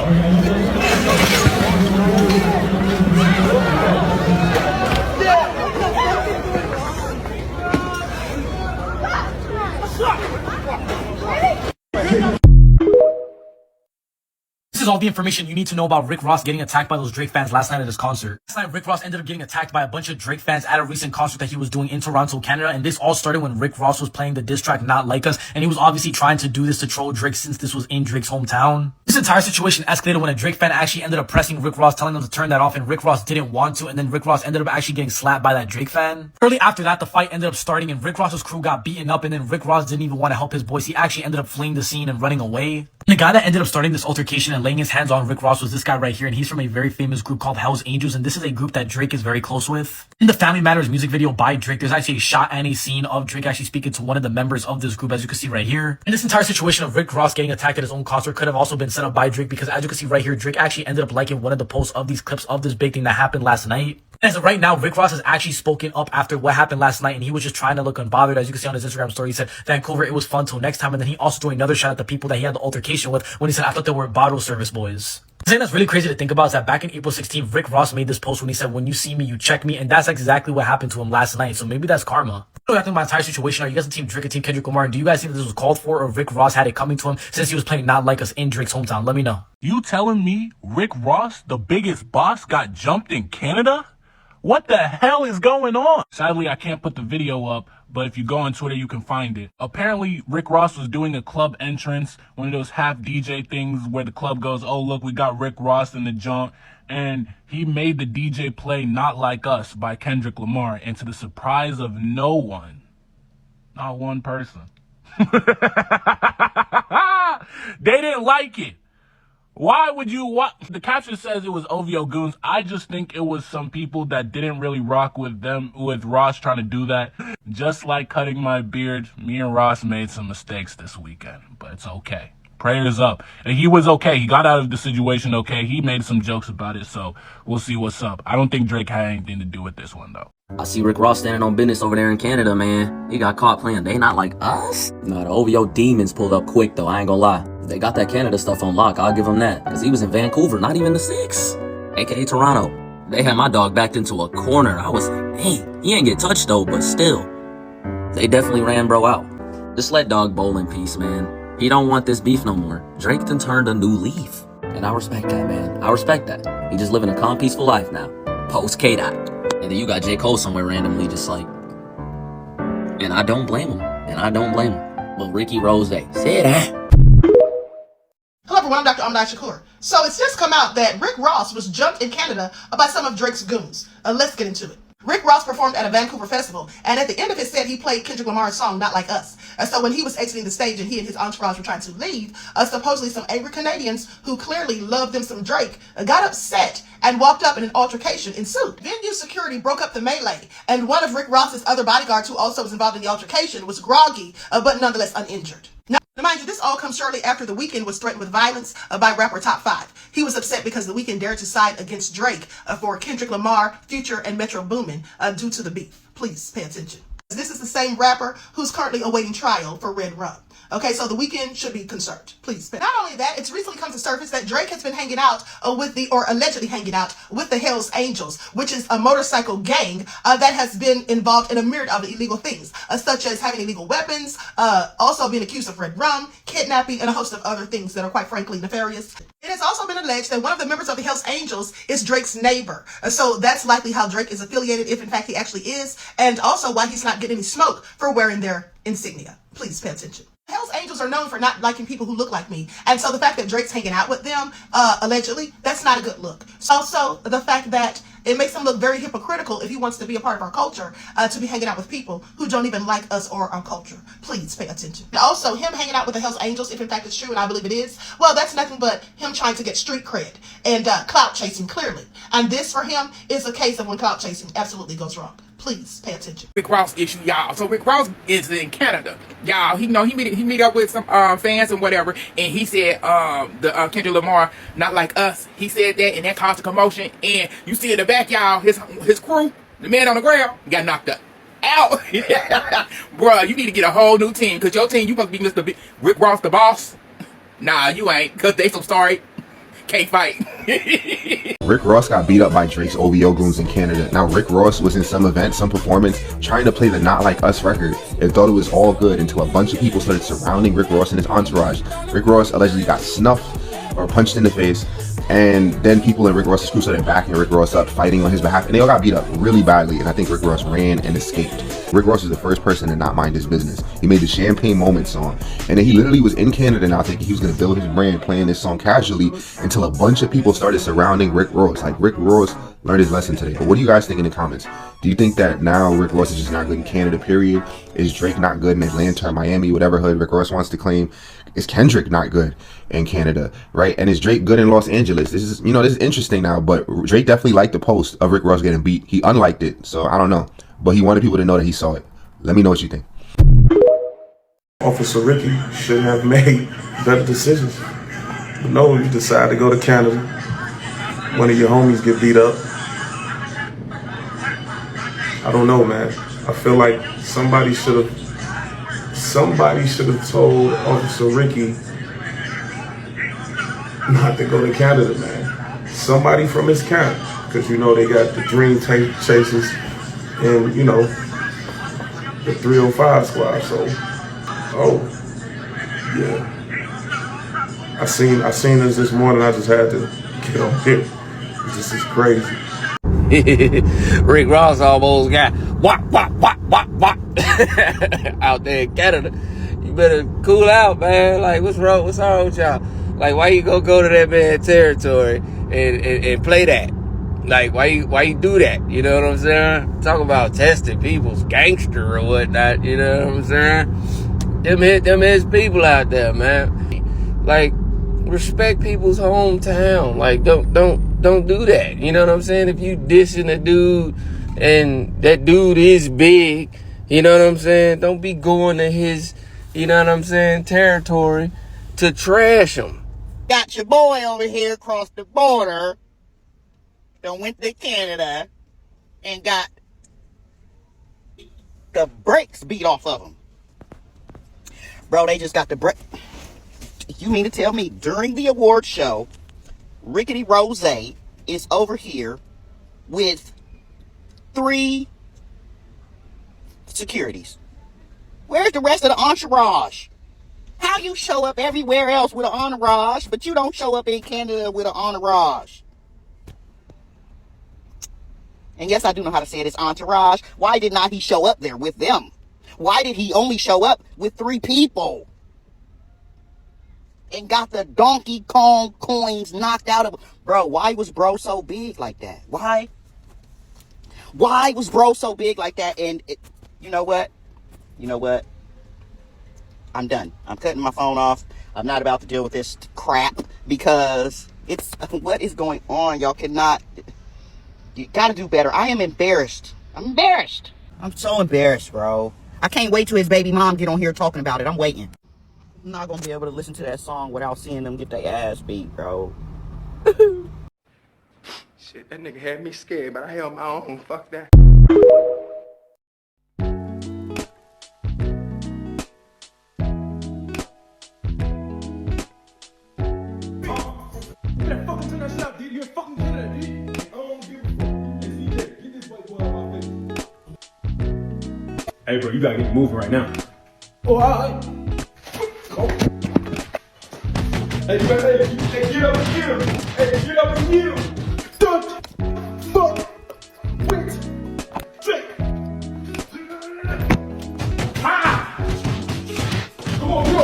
This is all the information you need to know about Rick Ross getting attacked by those Drake fans last night at his concert. Last night, Rick Ross ended up getting attacked by a bunch of Drake fans at a recent concert that he was doing in Toronto, Canada. And this all started when Rick Ross was playing the diss track Not Like Us. And he was obviously trying to do this to troll Drake since this was in Drake's hometown. This entire situation escalated when a Drake fan actually ended up pressing Rick Ross, telling him to turn that off. And Rick Ross didn't want to. And then Rick Ross ended up actually getting slapped by that Drake fan. Early after that, the fight ended up starting and Rick Ross's crew got beaten up. And then Rick Ross didn't even want to help his boys. He actually ended up fleeing the scene and running away. The guy that ended up starting this altercation and laying his hands on Rick Ross was this guy right here, and he's from a very famous group called Hell's Angels, and this is a group that Drake is very close with. In the Family Matters music video by Drake, there's actually a shot and a scene of Drake actually speaking to one of the members of this group, as you can see right here. And this entire situation of Rick Ross getting attacked at his own concert could have also been set up by Drake, because as you can see right here, Drake actually ended up liking one of the posts of these clips of this big thing that happened last night. As of right now, Rick Ross has actually spoken up after what happened last night, and he was just trying to look unbothered. As you can see on his Instagram story, he said, "Vancouver, it was fun till next time." And then he also threw another shot at the people that he had the altercation with when he said, "I thought they were bottle service boys." The thing that's really crazy to think about is that back in April 16th, Rick Ross made this post when he said, "When you see me, you check me." And that's exactly what happened to him last night. So maybe that's karma. What do you think about my entire situation? Are you guys on Team Drake or Team Kendrick Lamar? And do you guys think that this was called for, or Rick Ross had it coming to him since he was playing Not Like Us in Drake's hometown? Let me know. You telling me Rick Ross, the biggest boss, got jumped in Canada? What the hell is going on? Sadly, I can't put the video up, but if you go on Twitter, you can find it. Apparently, Rick Ross was doing a club entrance, one of those half DJ things where the club goes, "Oh, look, we got Rick Ross in the junk." And he made the DJ play Not Like Us by Kendrick Lamar, and to the surprise of no one, not one person, they didn't like it. Why would you the caption says it was OVO goons. I just think it was some people that didn't really rock with Ross trying to do that. Just like cutting my beard, me and Ross made some mistakes this weekend, but it's okay. Prayers up. And he was okay. He got out of the situation okay. He made some jokes about it, so we'll see what's up. I don't think Drake had anything to do with this one, though. I see Rick Ross standing on business over there in Canada, man. He got caught playing They Not Like Us? No, the OVO demons pulled up quick, though. I ain't gonna lie. They got that Canada stuff on lock. I'll give him that. Because he was in Vancouver, not even the 6. A.k.a. Toronto. They had my dog backed into a corner. I was like, dang, he ain't get touched, though, but still. They definitely ran bro out. Just let dog bowl in peace, man. He don't want this beef no more. Drake done turned a new leaf. And I respect that, man. I respect that. He just living a calm, peaceful life now. Post K-Dot. And then you got J. Cole somewhere randomly just like... And I don't blame him. Well, Ricky Rose, say that. Hello everyone, I'm Dr. Amdai Shakur. So it's just come out that Rick Ross was jumped in Canada by some of Drake's goons. Let's get into it. Rick Ross performed at a Vancouver festival, and at the end of his set, he played Kendrick Lamar's song, Not Like Us. So when he was exiting the stage and he and his entourage were trying to leave, supposedly some angry Canadians who clearly loved them some Drake got upset and walked up and an altercation ensued. Venue security broke up the melee, and one of Rick Ross's other bodyguards who also was involved in the altercation was groggy, but nonetheless uninjured. Now, mind you, this all comes shortly after The Weeknd was threatened with violence by rapper Top 5. He was upset because The Weeknd dared to side against Drake for Kendrick Lamar, Future, and Metro Boomin due to the beef. Please pay attention. This is the same rapper who's currently awaiting trial for Red Rum. Okay, so The Weeknd should be concerned. Please. Not only that, it's recently come to surface that Drake has been hanging out allegedly hanging out with the Hells Angels, which is a motorcycle gang that has been involved in a myriad of illegal things, such as having illegal weapons, also being accused of Red Rum, kidnapping, and a host of other things that are quite frankly nefarious. It has also been alleged that one of the members of the Hells Angels is Drake's neighbor. So that's likely how Drake is affiliated, if in fact he actually is, and also why he's not getting any smoke for wearing their insignia. Please pay attention. Hells Angels are known for not liking people who look like me. And so the fact that Drake's hanging out with them, allegedly, that's not a good look. Also, the fact that it makes him look very hypocritical if he wants to be a part of our culture, to be hanging out with people who don't even like us or our culture. Please pay attention. Also, him hanging out with the Hells Angels, if in fact it's true, and I believe it is, well, that's nothing but him trying to get street cred and clout chasing, clearly. And this, for him, is a case of when clout chasing absolutely goes wrong. Please pay attention. Rick Ross issue, y'all. So Rick Ross is in Canada, y'all. He meet up with some fans and whatever, and he said the Kendrick Lamar, Not Like Us. He said that, and that caused a commotion. And you see in the back, y'all, his crew, the man on the ground, got knocked up. Out, bruh. You need to get a whole new team, cause your team, you supposed to be Mr. Rick Ross, the boss. Nah, you ain't, cause they some sorry can't fight. Rick Ross got beat up by Drake's OVO goons in Canada. Now, Rick Ross was in some event, some performance, trying to play the Not Like Us record and thought it was all good until a bunch of people started surrounding Rick Ross and his entourage. Rick Ross allegedly got snuffed or punched in the face, and then people in Rick Ross's crew started backing Rick Ross up, fighting on his behalf, and they all got beat up really badly, and I think Rick Ross ran and escaped. Rick Ross was the first person to not mind his business. He made the Champagne Moment song, and then he literally was in Canada now thinking he was going to build his brand playing this song casually until a bunch of people started surrounding Rick Ross. Like, Rick Ross learned his lesson today. But what do you guys think in the comments? Do you think that now Rick Ross is just not good in Canada, period? Is Drake not good in Atlanta or Miami, whatever hood Rick Ross wants to claim? Is Kendrick not good in Canada, right? And is Drake good in Los Angeles? This is, this is interesting now, but Drake definitely liked the post of Rick Ross getting beat. He unliked it, so I don't know. But he wanted people to know that he saw it. Let me know what you think. Officer Ricky shouldn't have made better decisions. But no, you decide to go to Canada. One of your homies get beat up. I don't know, man. I feel like somebody should have told Officer Ricky not to go to Canada, man. Somebody from his camp, because they got the Dream Chasers and the 305 squad. So, yeah. I seen this morning. I just had to get on here. This is crazy. Rick Ross almost got wop out there in Canada. You better cool out, man. Like, what's wrong with y'all? Like, why you go to that man's territory and play that? Like, why you do that? You know what I'm saying? Talk about testing people's gangster or whatnot. You know what I'm saying? Them his people out there, man. Like, respect people's hometown. Like, don't do that. You know what I'm saying? If you dissing a dude and that dude is big, you know what I'm saying? Don't be going to his, you know what I'm saying, territory to trash him. Got your boy over here across the border. Done went to Canada and got the brakes beat off of him. Bro, they just got the brake. You mean to tell me during the award show, Rickety Rose is over here with 3 securities? Where's the rest of the entourage? How you show up everywhere else with an entourage, but you don't show up in Canada with an entourage? And yes, I do know how to say it. It's entourage. Why did not he show up there with them? Why did he only show up with 3 people? And got the Donkey Kong coins knocked out of him. Bro, why was bro so big like that? Why was bro so big like that? And you know what? I'm done. I'm cutting my phone off. I'm not about to deal with this crap because it's what is going on. Y'all cannot. You gotta do better. I am embarrassed. I'm embarrassed. I'm so embarrassed, bro. I can't wait till his baby mom get on here talking about it. I'm waiting. I'm not gonna be able to listen to that song without seeing them get their ass beat, bro. Shit, that nigga had me scared, but I held my own. Fuck that. Hey, bro, you gotta get moving right now. Oh, all right. Oh. Hey, get up and get him. Hey, get up and get him. Don't fuck with Drake. Ah! Come on, bro.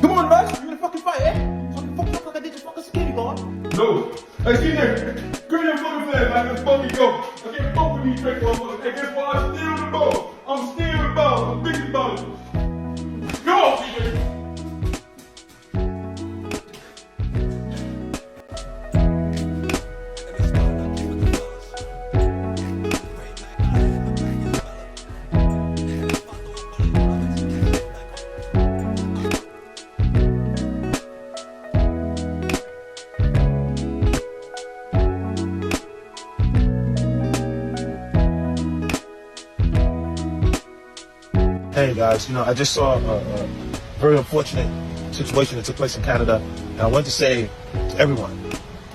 Come on, Russ. You gonna fucking fight, eh? Fucking fuck like I did your fucking skinny, boy. No. Hey, see there. Grab your fucking flag like let's fucking go. I can't fuck with these Drake motherfuckers. Hey, guess what? I'm still the ball. I'm still the ball. I'm big as ball. Go on, CJ. Hey guys, I just saw a very unfortunate situation that took place in Canada. And I want to say to everyone,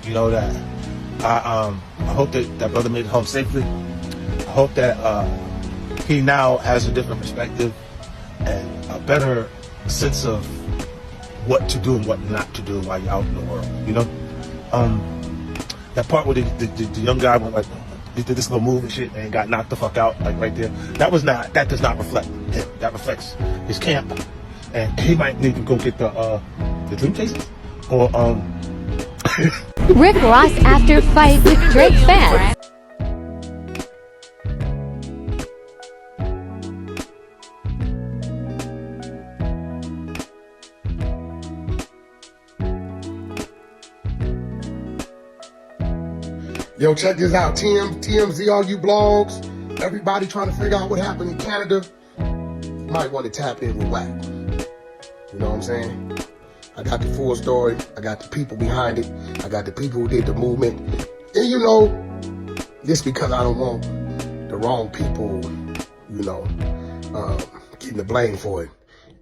you know, that I hope that brother made it home safely. I hope that he now has a different perspective and a better sense of what to do and what not to do while you're out in the world, you know? That part where the young guy went like, he did this little move and shit and got knocked the fuck out, like right there. That does not reflect him. That reflects his camp. And he might need to go get the dream chasers or Rick Ross after fight with Drake fans. Yo, check this out. TMZ, all you blogs, everybody trying to figure out what happened in Canada, might want to tap in with WAC. You know what I'm saying? I got the full story. I got the people behind it. I got the people who did the movement. And you know, just because I don't want the wrong people, you know, getting the blame for it,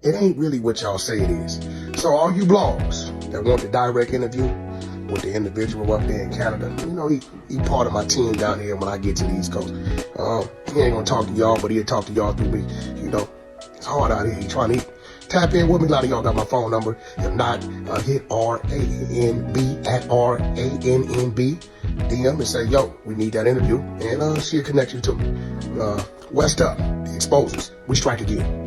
it ain't really what y'all say it is. So all you blogs that want the direct interview with the individual up there in Canada, you know, he part of my team down here when I get to the East Coast. He ain't gonna talk to y'all, but he'll talk to y'all through me. You know, it's hard out here. He trying to tap in with me. A lot of y'all got my phone number. If not, hit RANB at RANNB. DM and say, yo, we need that interview. And she'll connect you to me. West up, the exposers. We strike again.